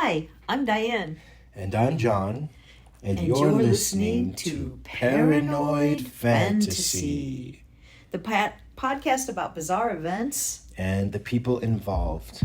Hi, I'm Diane. And I'm John. And you're listening to Paranoid Fantasy, the podcast about bizarre events and the people involved.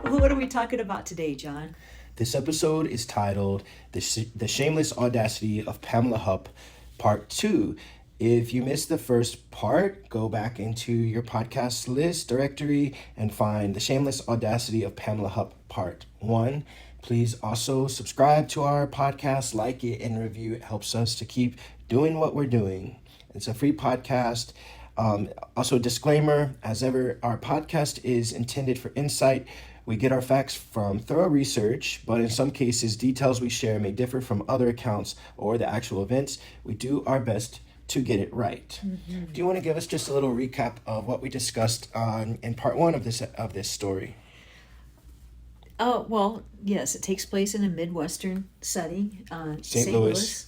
What are we talking about today, John? This episode is titled The Shameless Audacity of Pamela Hupp, Part 2. If you missed the first part, go back into your podcast list directory and find The Shameless Audacity of Pamela Hupp, Part 1. Please also subscribe to our podcast, like it, and review. It helps us to keep doing what we're doing. It's a free podcast. Also, disclaimer, as ever, our podcast is intended for insight. We get our facts from thorough research, but in some cases, details we share may differ from other accounts or the actual events. We do our best to get it right. Mm-hmm. Do you want to give us just a little recap of what we discussed in part 1 of this story? Oh, well, yes, it takes place in a Midwestern setting, St. Louis.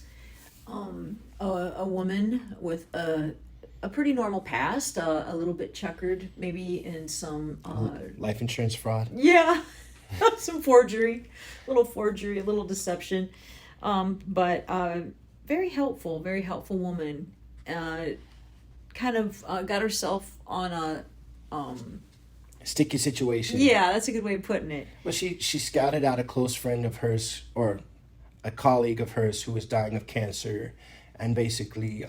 A woman with a pretty normal past, a little bit checkered, maybe in some life insurance fraud. Yeah, some forgery, a little deception, but very helpful woman. Kind of got herself on a sticky situation. Yeah, that's a good way of putting it. Well, she scouted out a close friend of hers or a colleague of hers who was dying of cancer, and basically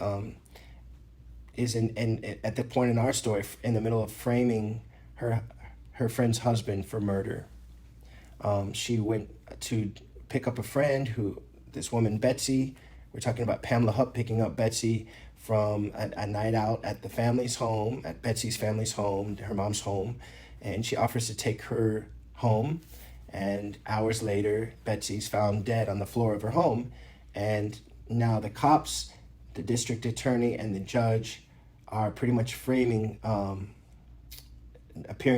is at the point in our story in the middle of framing her friend's husband for murder. She went to pick up a friend this woman Betsy. We're talking about Pamela Hupp picking up Betsy from a night out at the family's home, at Betsy's family's home, her mom's home, and she offers to take her home. And hours later, Betsy's found dead on the floor of her home, and now the cops, the district attorney, and the judge are pretty much appearing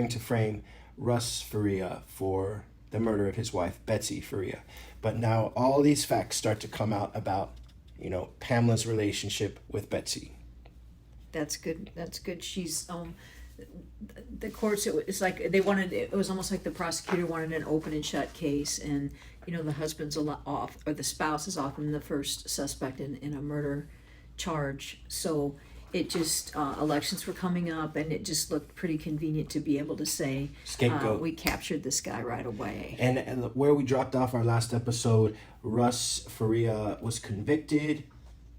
to frame Russ Faria for the murder of his wife, Betsy Faria. But now all these facts start to come out about, Pamela's relationship with Betsy. That's good. She's, the courts, it's like it was almost like the prosecutor wanted an open and shut case, and, the husband's off, or the spouse is often the first suspect in a murder charge. So it just, elections were coming up, and it just looked pretty convenient to be able to say, scapegoat. We captured this guy right away. And where we dropped off our last episode, Russ Faria was convicted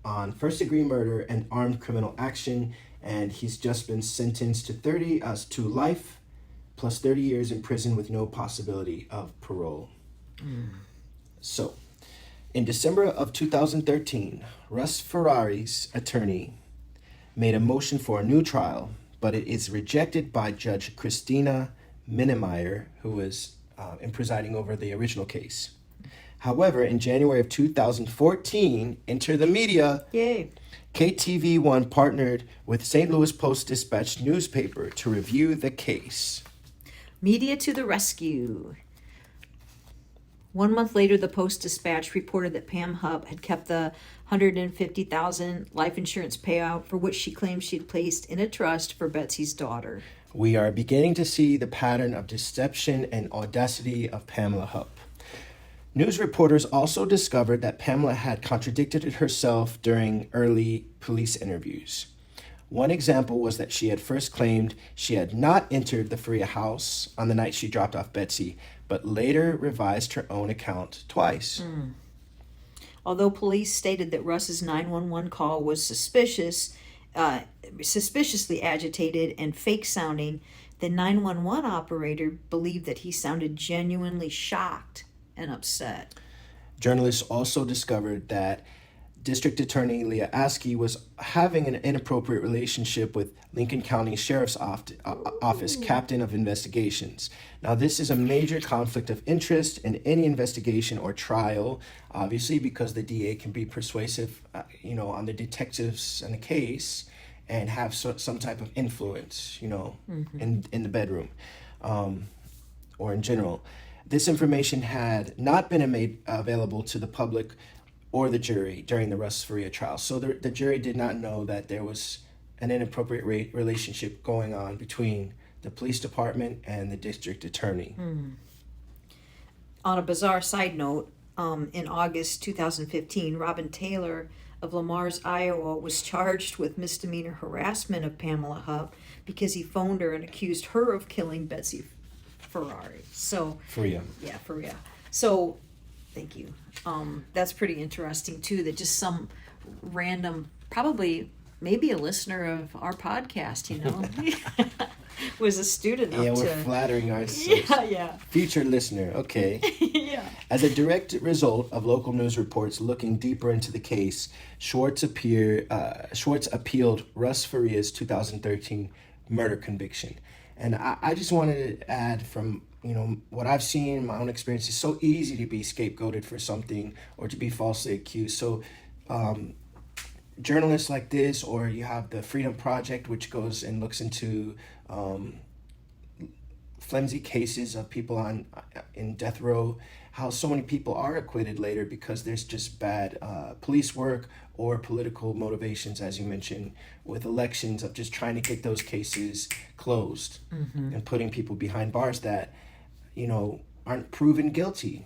on first-degree murder and armed criminal action, and he's just been sentenced to life plus 30 years in prison with no possibility of parole. So, in December of 2013, Russ Ferrari's attorney made a motion for a new trial, but it is rejected by Judge Christina Minemeyer, who was presiding over the original case. However, in January of 2014, enter the media. Yay. KTV1 partnered with St. Louis Post-Dispatch newspaper to review the case. Media to the rescue. 1 month later, the Post-Dispatch reported that Pam Hupp had kept the $150,000 life insurance payout for which she claimed she had placed in a trust for Betsy's daughter. We are beginning to see the pattern of deception and audacity of Pamela Hupp. News reporters also discovered that Pamela had contradicted herself during early police interviews. One example was that she had first claimed she had not entered the Faria house on the night she dropped off Betsy, but later revised her own account twice. Although police stated that Russ's 911 call was suspiciously agitated and fake-sounding, the 911 operator believed that he sounded genuinely shocked and upset. Journalists also discovered that District Attorney Leah Askey was having an inappropriate relationship with Lincoln County Sheriff's Office Captain of Investigations. Now, this is a major conflict of interest in any investigation or trial, obviously, because the DA can be persuasive, on the detectives and the case, and have some type of influence, in the bedroom, or in general. This information had not been made available to the public or the jury during the Russ Faria trial. So the jury did not know that there was an inappropriate relationship going on between the police department and the district attorney. On a bizarre side note, in August 2015, Robin Taylor of Lamar's, Iowa, was charged with misdemeanor harassment of Pamela Hupp because he phoned her and accused her of killing Betsy Ferrari. So, Faria. yeah, Faria. So, thank you. That's pretty interesting too. That just some random, probably maybe a listener of our podcast, was astute enough Yeah, to. we're flattering ourselves. Yeah. Future listener, okay. Yeah. As a direct result of local news reports looking deeper into the case, Schwartz appealed Russ Faria's 2013 murder conviction. And I just wanted to add from, what I've seen, my own experience, it's so easy to be scapegoated for something or to be falsely accused. So journalists like this, or you have the Freedom Project, which goes and looks into flimsy cases of people in death row, how so many people are acquitted later because there's just bad police work or political motivations, as you mentioned, with elections, of just trying to get those cases closed and putting people behind bars that, aren't proven guilty.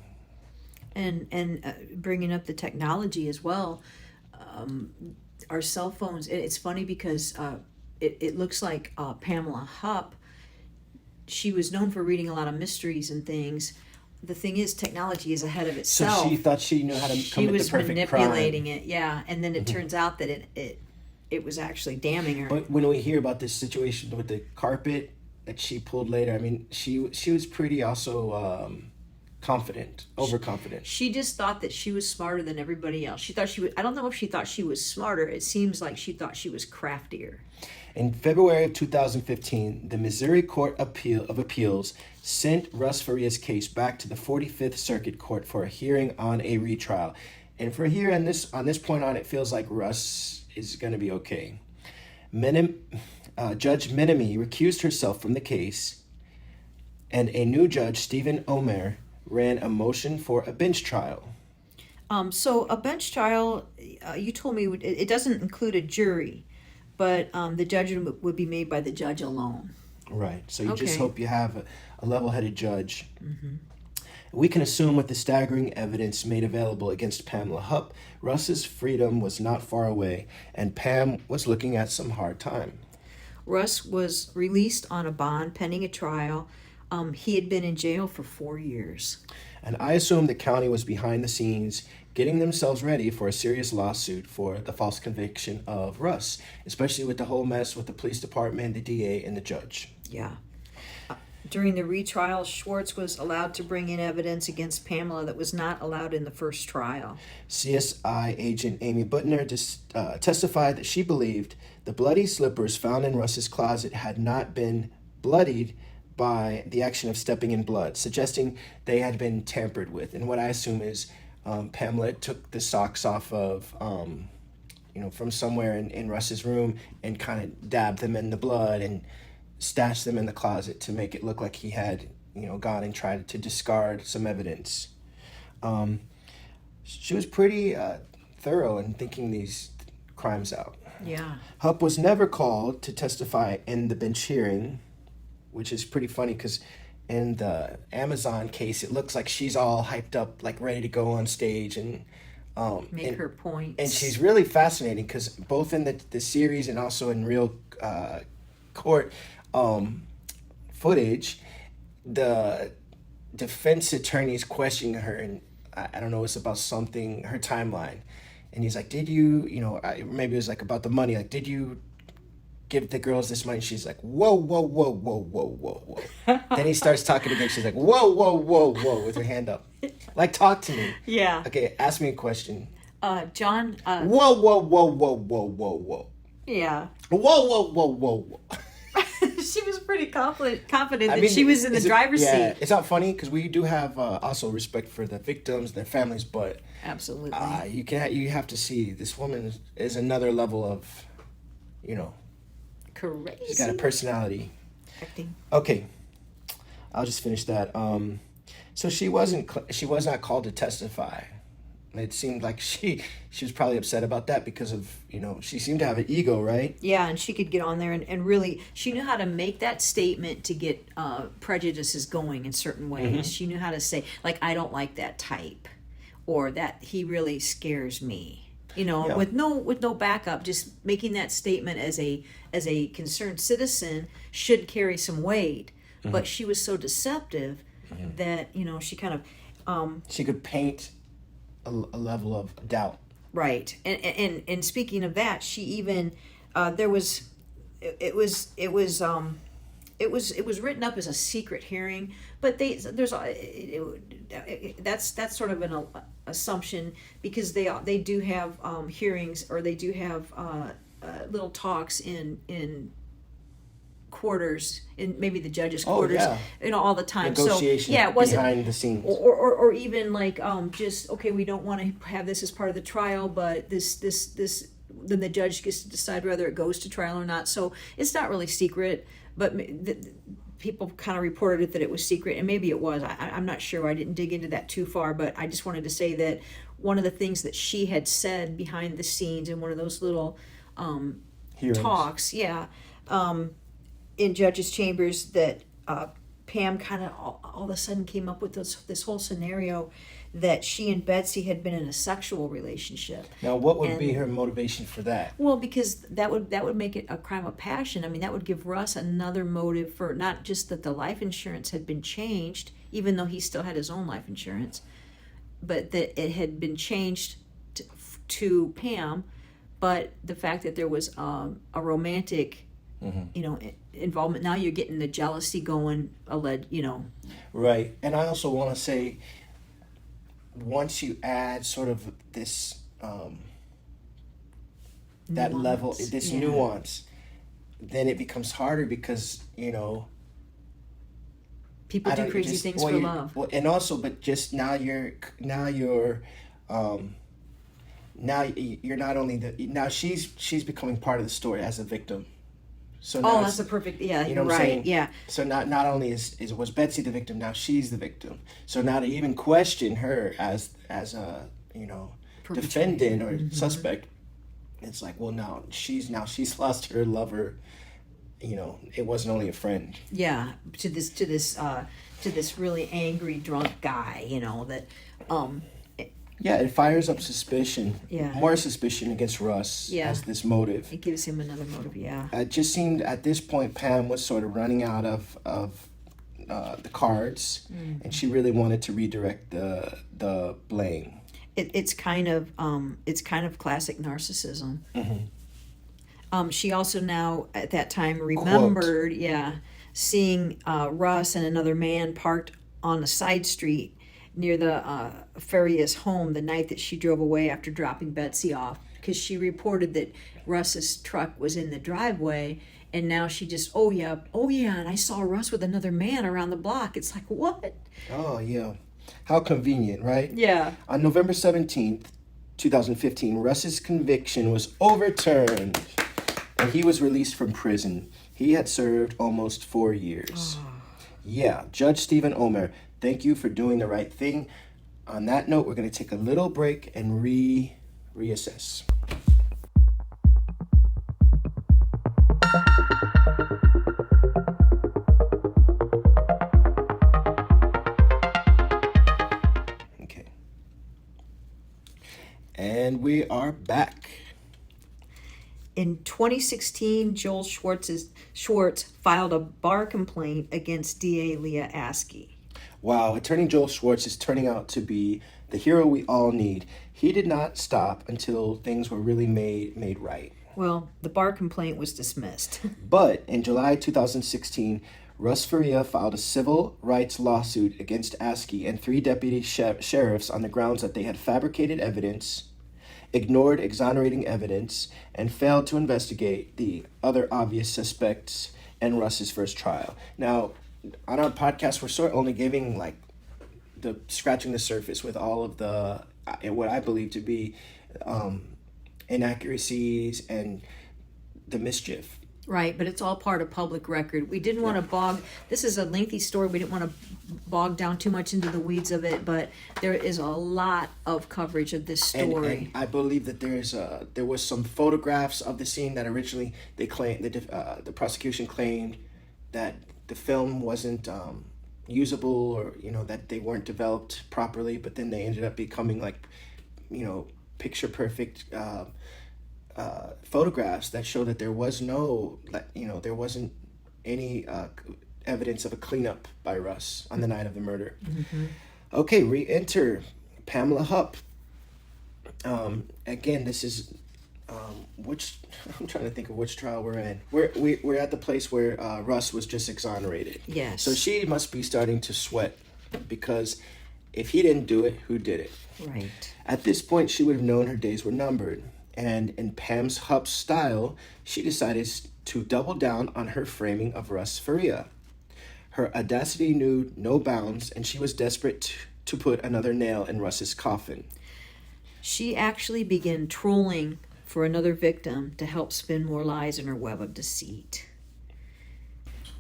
And bringing up the technology as well, our cell phones. It's funny because it looks like Pamela Hupp. She was known for reading a lot of mysteries and things. The thing is, technology is ahead of itself. So she thought she knew how to commit the perfect crime. She was manipulating it, yeah. And then it turns out that it was actually damning her. But when we hear about this situation with the carpet that she pulled later, I mean, she was pretty also confident, overconfident. She just thought that she was smarter than everybody else. She thought she was. I don't know if she thought she was smarter. It seems like she thought she was craftier. In February of 2015, the Missouri Court of Appeals sent Russ Faria's case back to the 45th Circuit Court for a hearing on a retrial. And for here on this point on, it feels like Russ is going to be okay. Judge Minami recused herself from the case, and a new judge, Stephen Omer, ran a motion for a bench trial. So a bench trial, you told me it doesn't include a jury, but the judgment would be made by the judge alone. Right. So you just Okay. hope you have a level-headed judge. We can assume with the staggering evidence made available against Pamela Hupp, Russ's freedom was not far away, and Pam was looking at some hard time. Russ was released on a bond pending a trial. He had been in jail for 4 years. And I assume the county was behind the scenes getting themselves ready for a serious lawsuit for the false conviction of Russ, especially with the whole mess with the police department, the DA, and the judge. Yeah. During the retrial, Schwartz was allowed to bring in evidence against Pamela that was not allowed in the first trial. CSI agent Amy Butner testified that she believed the bloody slippers found in Russ's closet had not been bloodied by the action of stepping in blood, suggesting they had been tampered with. And what I assume is Pamela took the socks off of, from somewhere in Russ's room and kind of dabbed them in the blood and stashed them in the closet to make it look like he had, gone and tried to discard some evidence. She was pretty thorough in thinking these crimes out. Yeah. Hupp was never called to testify in the bench hearing, which is pretty funny because in the Amazon case, it looks like she's all hyped up, like ready to go on stage and Make her points. And she's really fascinating because both in the series and also in real court footage, the defense attorney's questioning her, and I don't know, it's about something, her timeline. And he's like, did you, maybe it was like about the money, like, did you give the girls this money? She's like, whoa, whoa, whoa, whoa, whoa, whoa, whoa. Then he starts talking again. She's like, whoa, whoa, whoa, whoa, with her hand up. Like, talk to me. Yeah. Okay, ask me a question. John. Whoa, whoa, whoa, whoa, whoa, whoa, whoa. Yeah. Whoa, whoa, whoa, whoa, whoa. She was pretty confident that she was in the driver's seat. It's not funny because we do have also respect for the victims, their families, but absolutely, you have to see this woman is another level of, crazy. She's got a personality. Acting. Okay, I'll just finish that. So she was not called to testify. It seemed like she was probably upset about that because of, she seemed to have an ego, right? Yeah, and she could get on there and really, she knew how to make that statement to get prejudices going in certain ways. Mm-hmm. She knew how to say, like, I don't like that type, or that he really scares me. Yeah. With no backup, just making that statement as a concerned citizen should carry some weight. Mm-hmm. But she was so deceptive that she kind of she could paint a level of doubt. right. And speaking of that, she even it was written up as a secret hearing, but that's sort of an assumption, because they do have hearings, or they do have little talks in quarters, in maybe the judges' quarters, all the time. Negotiation, so yeah, it wasn't behind the scenes, or even like just okay, we don't want to have this as part of the trial, but this then the judge gets to decide whether it goes to trial or not. So it's not really secret, but people kind of reported it that it was secret, and maybe it was. I'm not sure. I didn't dig into that too far, but I just wanted to say that one of the things that she had said behind the scenes in one of those little talks, in judges' chambers, that Pam kind of all of a sudden came up with this whole scenario that she and Betsy had been in a sexual relationship. Now, what would be her motivation for that? Well, because that would make it a crime of passion. I mean, that would give Russ another motive for not just that the life insurance had been changed, even though he still had his own life insurance, but that it had been changed to Pam, but the fact that there was a romantic involvement. Now you're getting the jealousy going, Right. And I also want to say, once you add sort of this that level, this nuance, then it becomes harder, because people do crazy things for love. Well, and also, but just now you're not only now she's becoming part of the story as a victim. So that's a perfect, you know you're what I'm right, saying? yeah. So not only was Betsy the victim, now she's the victim. So now to even question her as a defendant or suspect, it's like, well, now she's lost her lover. It wasn't only a friend. Yeah, to this really angry drunk guy, that Yeah, it fires up suspicion. Yeah. More suspicion against Russ as this motive. it gives him another motive. Yeah. It just seemed at this point Pam was sort of running out of the cards, and she really wanted to redirect the blame. It's kind of classic narcissism. She also now at that time remembered, seeing Russ and another man parked on a side street near the Farias home the night that she drove away after dropping Betsy off, because she reported that Russ's truck was in the driveway, and now she just, oh yeah, and I saw Russ with another man around the block. It's like, what? Oh yeah, how convenient, right? Yeah. On November 17th, 2015, Russ's conviction was overturned, and he was released from prison. He had served almost 4 years. Yeah, Judge Stephen Omer, thank you for doing the right thing. On that note, we're going to take a little break and reassess. Okay. And we are back. In 2016, Joel Schwartz filed a bar complaint against DA Leah Askey. Wow, Attorney Joel Schwartz is turning out to be the hero we all need. He did not stop until things were really made right. Well, the bar complaint was dismissed. But in July 2016, Russ Faria filed a civil rights lawsuit against Askey and 3 deputy sheriffs on the grounds that they had fabricated evidence, ignored exonerating evidence, and failed to investigate the other obvious suspects in Russ's first trial. Now, on our podcast, we're sort of only giving scratching the surface with all of the what I believe to be inaccuracies and the mischief Right, but it's all part of public record. We didn't want to this is a lengthy story. We didn't want to bog down too much into the weeds of it, but there is a lot of coverage of this story. And I believe that there was some photographs of the scene that originally they claimed, the prosecution claimed that the film wasn't usable, or, that they weren't developed properly, but then they ended up becoming like, picture perfect photographs that show that there was there wasn't any evidence of a cleanup by Russ on the night of the murder. Mm-hmm. Okay, re-enter Pamela Hupp. Again, this is which I'm trying to think of which trial we're in. We're at the place where Russ was just exonerated. Yes. So she must be starting to sweat, because if he didn't do it, who did it? Right. At this point, she would have known her days were numbered. And in Pam's Hupp style, she decided to double down on her framing of Russ Faria. Her audacity knew no bounds, and she was desperate to put another nail in Russ's coffin. She actually began trolling for another victim to help spin more lies in her web of deceit.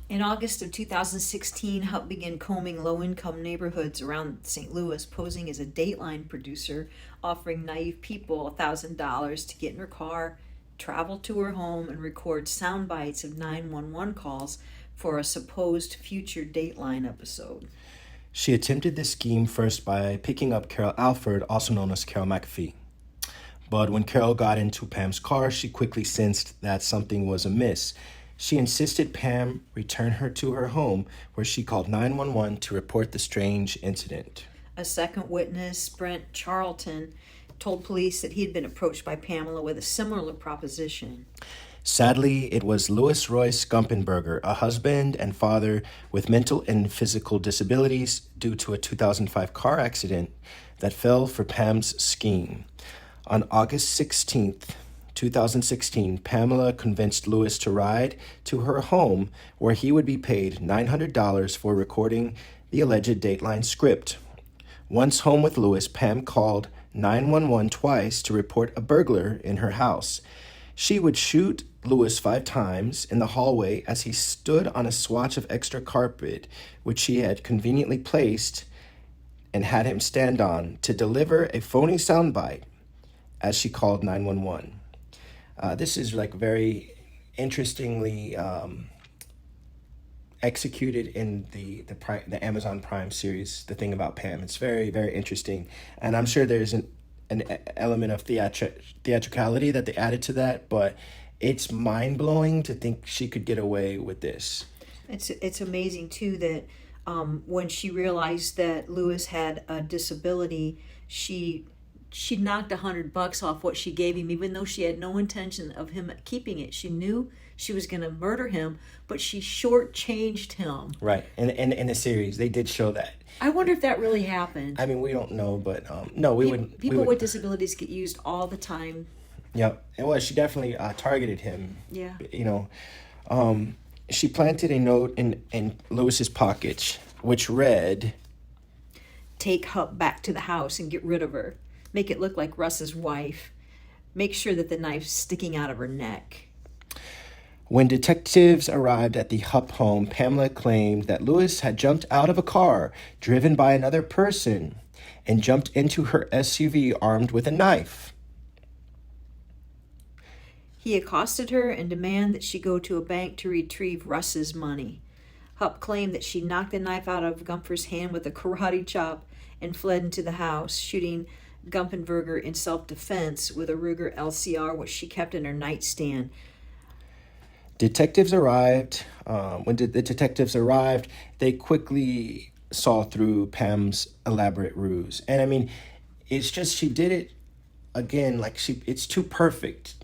In August of 2016, Hupp began combing low-income neighborhoods around St. Louis, posing as a Dateline producer, offering naive people $1,000 to get in her car, travel to her home, and record sound bites of 911 calls for a supposed future Dateline episode. She attempted this scheme first by picking up Carol Alford, also known as Carol McAfee. But when Carol got into Pam's car, she quickly sensed that something was amiss. She insisted Pam return her to her home, where she called 911 to report the strange incident. A second witness, Brent Charlton, told police that he had been approached by Pamela with a similar proposition. Sadly, it was Louis Royce Gumpenberger, a husband and father with mental and physical disabilities due to a 2005 car accident, that fell for Pam's scheme. On August 16th, 2016, Pamela convinced Louis to ride to her home, where he would be paid $900 for recording the alleged Dateline script. Once home with Louis, Pam called 911 twice to report a burglar in her house. She would shoot Louis 5 times in the hallway as he stood on a swatch of extra carpet, which she had conveniently placed and had him stand on, to deliver a phony soundbite as she called 911. This is like very interestingly executed in the Amazon Prime series, The Thing About Pam. It's very, very interesting. And I'm sure there's an element of theatricality that they added to that, but it's mind-blowing to think she could get away with this. It's amazing, too, that when she realized that Louis had a disability, she knocked $100 off what she gave him, even though she had no intention of him keeping it. She knew she was going to murder him, but she shortchanged him. Right. In the series, they did show that. I wonder if that really happened. I mean, we don't know, but no, we wouldn't. People with disabilities get used all the time. Yep. It was. She definitely targeted him. Yeah. She planted a note in Louis's pocket, which read, "Take Hupp back to the house and get rid of her. Make it look like Russ's wife. Make sure that the knife's sticking out of her neck." When detectives arrived at the Hupp home, Pamela claimed that Louis had jumped out of a car driven by another person and jumped into her SUV armed with a knife. He accosted her and demanded that she go to a bank to retrieve Russ's money. Hupp claimed that she knocked the knife out of Gumper's hand with a karate chop and fled into the house, shooting Gumpenberger in self-defense with a Ruger LCR, which she kept in her nightstand. Detectives arrived. When the detectives arrived, they quickly saw through Pam's elaborate ruse. And I mean, it's just, she did it again, like it's too perfect.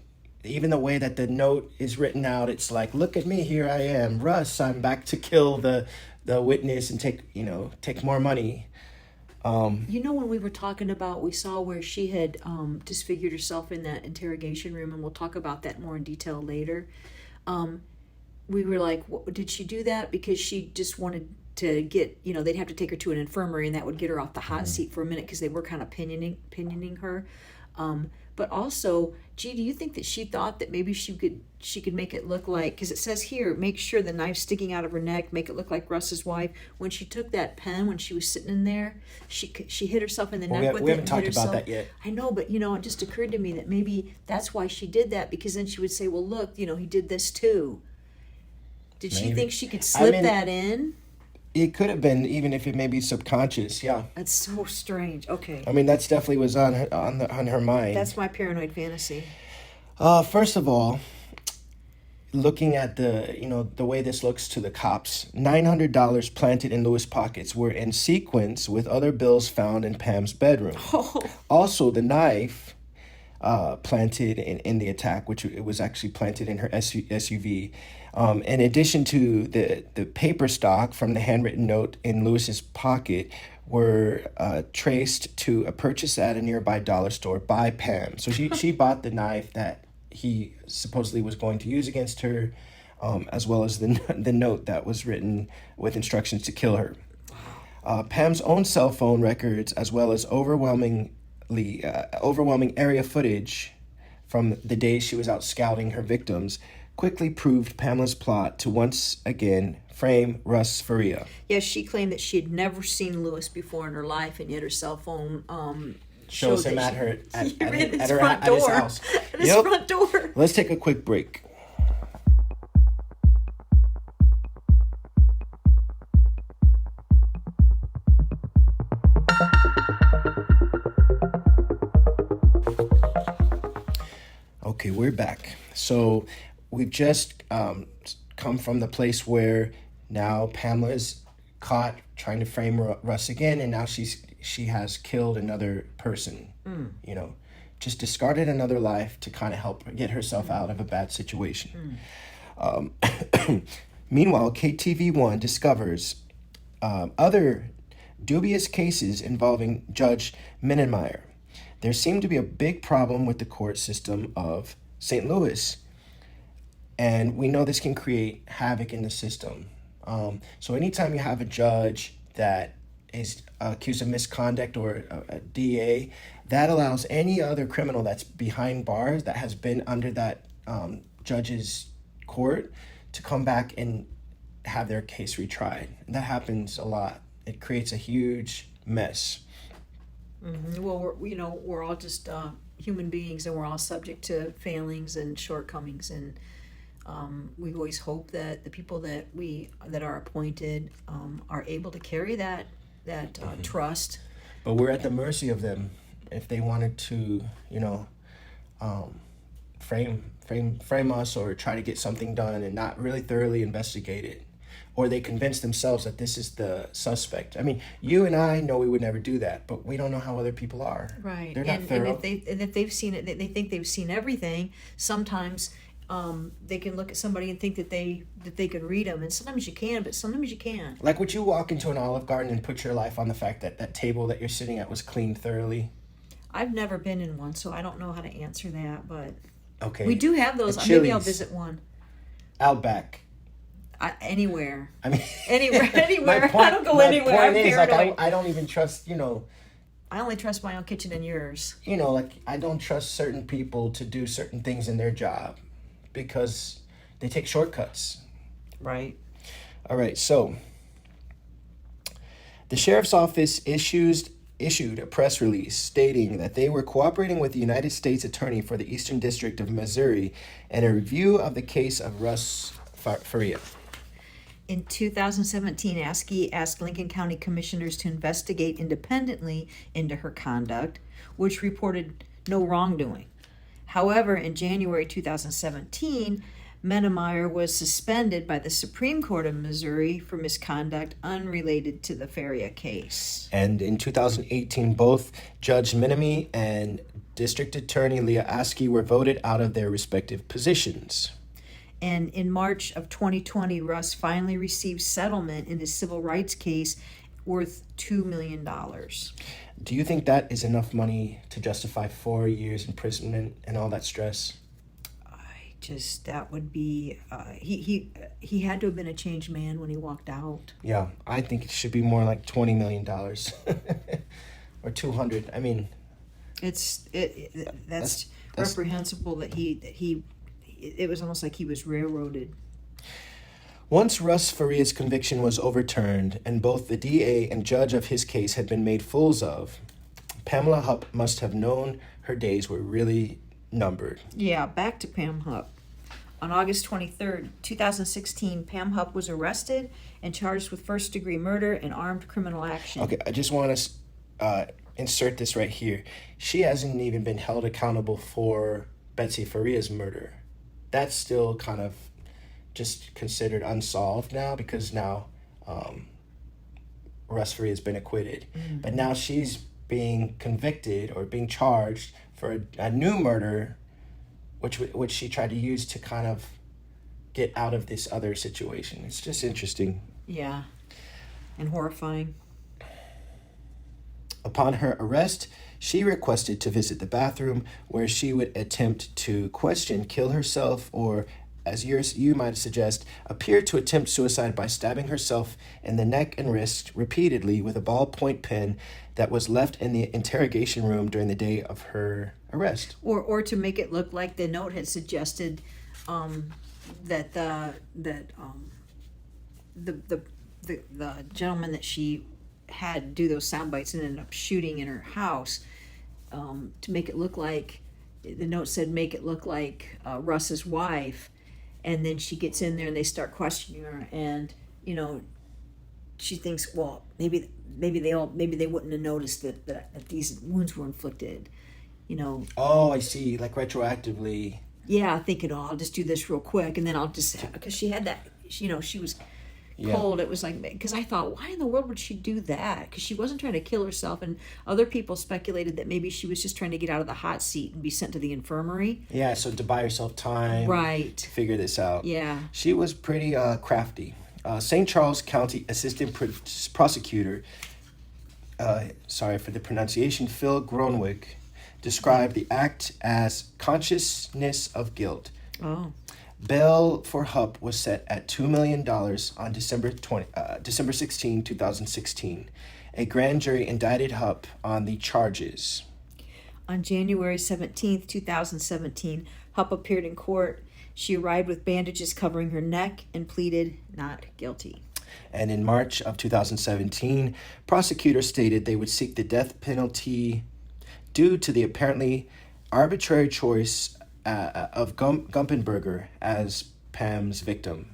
Even the way that the note is written out, it's like, look at me, here I am, Russ, I'm back to kill the witness and take more money. When we were talking about, we saw where she had disfigured herself in that interrogation room, and we'll talk about that more in detail later. We were like, did she do that because she just wanted to get, they'd have to take her to an infirmary, and that would get her off the hot seat for a minute because they were kind of pinioning her. But also, gee, do you think that she thought that maybe she could make it look like, because it says here, make sure the knife's sticking out of her neck, make it look like Russ's wife. When she took that pen, when she was sitting in there, she hit herself in the neck with it. We haven't talked hit about herself. that yet. I know, but it just occurred to me that maybe that's why she did that, because then she would say, well, look, he did this too. Did she think she could slip that in? It could have been, even if it may be subconscious. Yeah. That's so strange. Okay. I mean, that's definitely was on her mind. That's my paranoid fantasy. First of all, looking at the way this looks to the cops, $900 planted in Lewis' pockets were in sequence with other bills found in Pam's bedroom. Oh. Also, the knife planted in the attack, which it was actually planted in her SUV. In addition to the paper stock from the handwritten note in Lewis's pocket, were traced to a purchase at a nearby dollar store by Pam. So she bought the knife that he supposedly was going to use against her, as well as the note that was written with instructions to kill her. Pam's own cell phone records, as well as overwhelming area footage from the days she was out scouting her victims, quickly proved Pamela's plot to once again frame Russ Faria. Yes, she claimed that she had never seen Lewis before in her life, and yet her cell phone shows him at his house. At his front door. Let's take a quick break. Okay, we're back. So we've just come from the place where now Pamela is caught trying to frame Russ again, and now she has killed another person. Just discarded another life to kind of help get herself out of a bad situation. Meanwhile, KTV1 discovers other dubious cases involving Judge Minnemeyer. There seemed to be a big problem with the court system of St. Louis, and we know this can create havoc in the system. So anytime you have a judge that is accused of misconduct, or a DA, that allows any other criminal that's behind bars that has been under that judge's court to come back and have their case retried. And that happens a lot. It creates a huge mess. Mm-hmm. Well, we're all just human beings, and we're all subject to failings and shortcomings, and we always hope that the people that are appointed are able to carry that trust. But we're at the mercy of them if they wanted to, frame us or try to get something done and not really thoroughly investigate it. Or they convince themselves that this is the suspect. I mean, you and I know we would never do that, but we don't know how other people are. Right. They're not thorough. And if they've seen it, they think they've seen everything. Sometimes they can look at somebody and think that they can read them, and sometimes you can, but sometimes you can't. Like, would you walk into an Olive Garden and put your life on the fact that that table that you're sitting at was cleaned thoroughly? I've never been in one, so I don't know how to answer that, but okay, we do have those. Maybe I'll visit one. Outback. Anywhere. I mean, anywhere. I don't go anywhere. My point is, I don't even trust, I only trust my own kitchen and yours. I don't trust certain people to do certain things in their job because they take shortcuts. Right. All right, so the sheriff's office issued a press release stating that they were cooperating with the United States Attorney for the Eastern District of Missouri in a review of the case of Russ Faria. In 2017, ASCII asked Lincoln County commissioners to investigate independently into her conduct, which reported no wrongdoing. However, in January 2017, Minnemeyer was suspended by the Supreme Court of Missouri for misconduct unrelated to the Faria case. And in 2018, both Judge Minnemeyer and District Attorney Leah ASCII were voted out of their respective positions. And in March of 2020, Russ finally received settlement in his civil rights case worth $2 million. Do you think that is enough money to justify 4 years imprisonment and all that stress? That would be, he had to have been a changed man when he walked out. Yeah, I think it should be more like $20 million or 200. I mean, That's that's reprehensible that he it was almost like he was railroaded. Once Russ Faria's conviction was overturned and both the DA and judge of his case had been made fools of, Pamela Hupp must have known her days were really numbered. Yeah, back to Pam Hupp. On August 23rd, 2016, Pam Hupp was arrested and charged with first-degree murder and armed criminal action. Okay, I just want to insert this right here. She hasn't even been held accountable for Betsy Faria's murder. That's still kind of just considered unsolved now because now Russ Faria has been acquitted. Mm-hmm. But now she's being convicted or being charged for a new murder, which she tried to use to kind of get out of this other situation. It's just interesting. Yeah, and horrifying. Upon her arrest, she requested to visit the bathroom where she would attempt to kill herself, or, as you might suggest, appear to attempt suicide by stabbing herself in the neck and wrist repeatedly with a ballpoint pen that was left in the interrogation room during the day of her arrest. Or to make it look like the note had suggested that the gentleman that she had do those sound bites and ended up shooting in her house, to make it look like, the note said, make it look like Russ's wife. And then she gets in there and they start questioning her, and she thinks, well, maybe they wouldn't have noticed that these wounds were inflicted. Oh, I see. Like retroactively. Yeah, thinking, I'll just do this real quick, and then I'll just, because she had that, she was cold. It was like, because I thought, why in the world would she do that? Because she wasn't trying to kill herself, and other people speculated that maybe she was just trying to get out of the hot seat and be sent to the infirmary. Yeah, so to buy herself time. Right. To figure this out. Yeah. She was pretty crafty. St. Charles County Assistant Prosecutor, sorry for the pronunciation, Phil Gronwick, described the act as consciousness of guilt. Oh. Bail for Hupp was set at $2 million on December 16, 2016. A grand jury indicted Hupp on the charges. On January 17, 2017, Hupp appeared in court. She arrived with bandages covering her neck and pleaded not guilty. And in March of 2017, prosecutors stated they would seek the death penalty due to the apparently arbitrary choice of Gumpenberger as Pam's victim.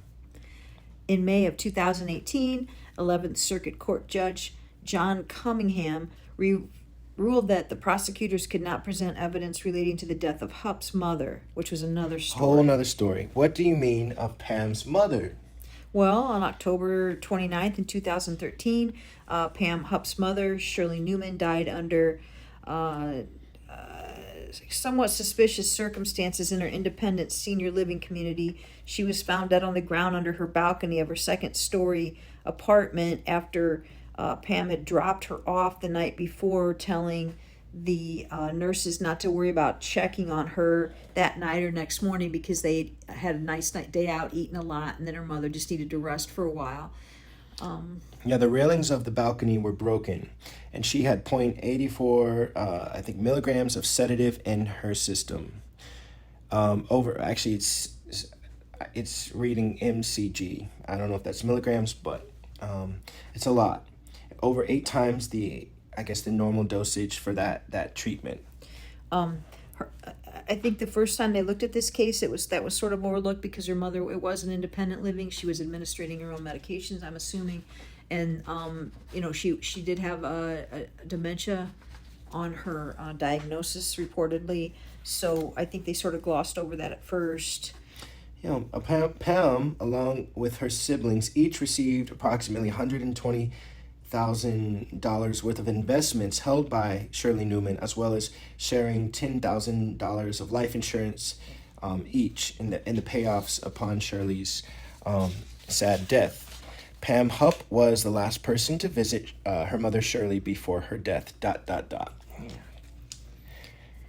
In May of 2018, 11th Circuit Court Judge John Cunningham ruled that the prosecutors could not present evidence relating to the death of Hupp's mother, which was another story. Whole another story. What do you mean of Pam's mother? Well, on October 29th in 2013, Pam Hupp's mother, Shirley Newman, died under somewhat suspicious circumstances in her independent senior living community. She was found dead on the ground under her balcony of her second-story apartment after Pam had dropped her off the night before, telling the nurses not to worry about checking on her that night or next morning because they had a nice day out, eating a lot, and then her mother just needed to rest for a while. The railings of the balcony were broken, and she had 0.84, milligrams of sedative in her system. It's reading mcg. I don't know if that's milligrams, but it's a lot. Over 8 times the normal dosage for that treatment. I think the first time they looked at this case, that was sort of overlooked because her mother, it was an independent living. She was administering her own medications, I'm assuming, and she did have a dementia on her diagnosis reportedly. So I think they sort of glossed over that at first. Pam, along with her siblings, each received approximately $120,000 worth of investments held by Shirley Newman, as well as sharing $10,000 of life insurance each in the payoffs upon Shirley's sad death. Pam Hupp was the last person to visit her mother Shirley before her death. ...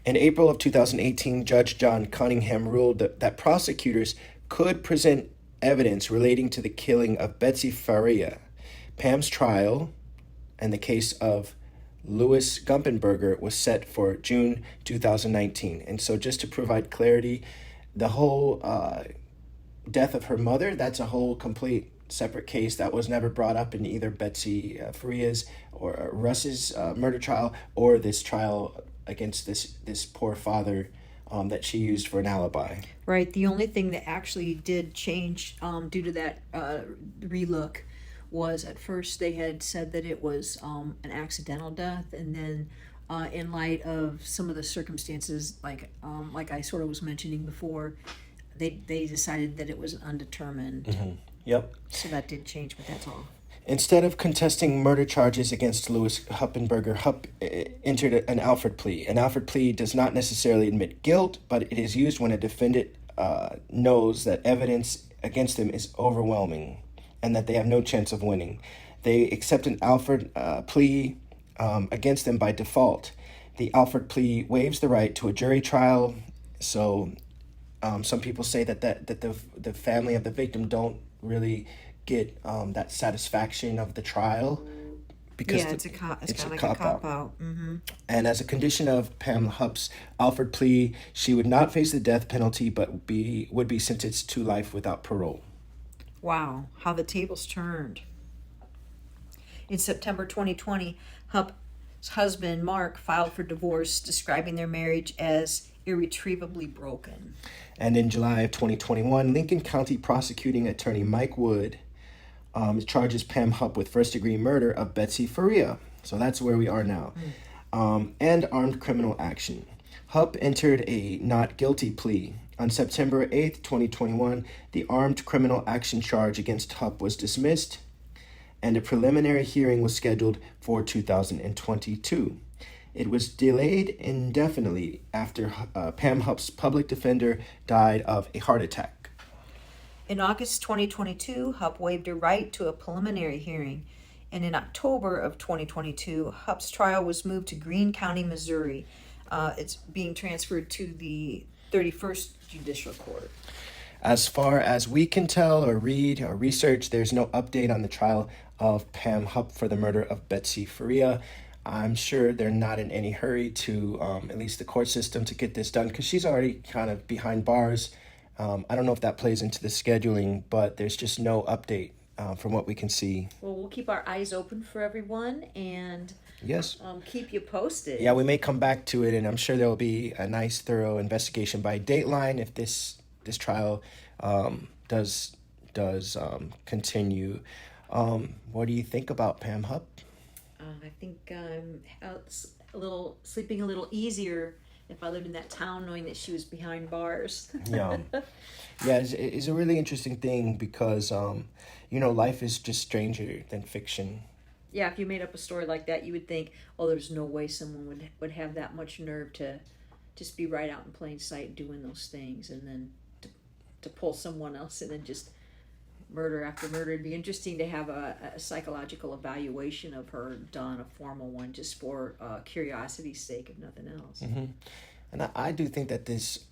In April of 2018, Judge John Cunningham ruled that prosecutors could present evidence relating to the killing of Betsy Faria, Pam's trial, and the case of Louis Gumpenberger was set for June 2019. And so just to provide clarity, the whole death of her mother, that's a whole complete separate case that was never brought up in either Betsy Faria's or Russ's murder trial, or this trial against this poor father that she used for an alibi. Right. The only thing that actually did change due to that relook was at first they had said that it was an accidental death, and then in light of some of the circumstances, like I sort of was mentioning before, they decided that it was undetermined. Mm-hmm. Yep. So that did change, but that's all. Instead of contesting murder charges against Louis Huppenberger, Hupp entered an Alford plea. An Alford plea does not necessarily admit guilt, but it is used when a defendant knows that evidence against them is overwhelming and that they have no chance of winning. They accept an Alford plea against them by default. The Alford plea waives the right to a jury trial. So some people say that the family of the victim don't really get that satisfaction of the trial because it's kind of like a cop out. Mm-hmm. And as a condition of Pamela Hupp's Alford plea, she would not face the death penalty, but would be sentenced to life without parole. Wow, how the tables turned. In September 2020, Hupp's husband, Mark, filed for divorce, describing their marriage as irretrievably broken. And in July of 2021, Lincoln County prosecuting attorney Mike Wood charges Pam Hupp with first-degree murder of Betsy Faria. So that's where we are now. And armed criminal action. Hupp entered a not guilty plea. On September 8th, 2021, the armed criminal action charge against Hupp was dismissed, and a preliminary hearing was scheduled for 2022. It was delayed indefinitely after Pam Hupp's public defender died of a heart attack. In August 2022, Hupp waived a right to a preliminary hearing, and in October of 2022, Hupp's trial was moved to Greene County, Missouri. It's being transferred to the 31st Judicial Court. As far as we can tell or read or research, there's no update on the trial of Pam Hupp for the murder of Betsy Faria. I'm sure they're not in any hurry to, at least the court system, to get this done because she's already kind of behind bars. I don't know if that plays into the scheduling, but there's just no update from what we can see. Well, we'll keep our eyes open for everyone and yes, keep you posted. Yeah, we may come back to it, and I'm sure there will be a nice, thorough investigation by Dateline if this trial does continue. What do you think about Pam Hupp? I think I'm sleeping a little easier if I lived in that town knowing that she was behind bars. Yeah, it's a really interesting thing because, life is just stranger than fiction. Yeah, if you made up a story like that, you would think, oh, there's no way someone would have that much nerve to just be right out in plain sight doing those things, and then to pull someone else in and just murder after murder. It'd be interesting to have a psychological evaluation of her done, a formal one, just for curiosity's sake, if nothing else. Mm-hmm. And I do think that this,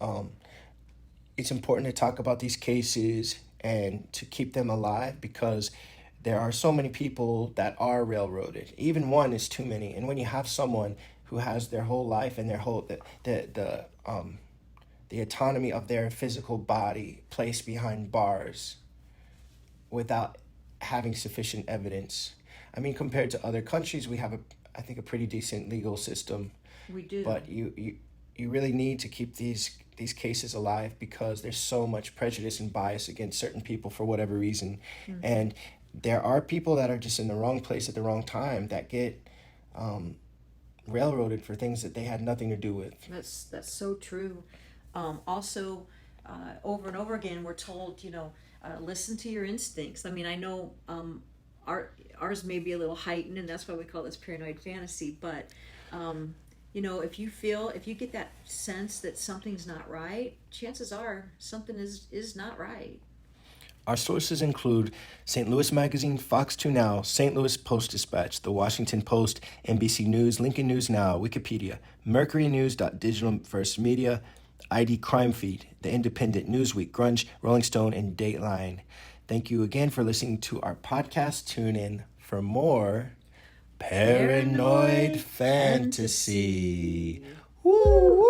it's important to talk about these cases and to keep them alive because there are so many people that are railroaded. Even one is too many. And when you have someone who has their whole life and their whole the autonomy of their physical body placed behind bars without having sufficient evidence. I mean, compared to other countries, we have I think a pretty decent legal system. We do. But you really need to keep these cases alive because there's so much prejudice and bias against certain people for whatever reason. Mm-hmm. And there are people that are just in the wrong place at the wrong time that get railroaded for things that they had nothing to do with. That's so true. Also, over and over again, we're told, listen to your instincts. I mean, I know ours may be a little heightened, and that's why we call this paranoid fantasy. But, if you get that sense that something's not right, chances are something is not right. Our sources include St. Louis Magazine, Fox 2 Now, St. Louis Post-Dispatch, The Washington Post, NBC News, Lincoln News Now, Wikipedia, MercuryNews.Digital First Media, ID Crime Feed, The Independent, Newsweek, Grunge, Rolling Stone, and Dateline. Thank you again for listening to our podcast. Tune in for more Paranoid Fantasy. Woo!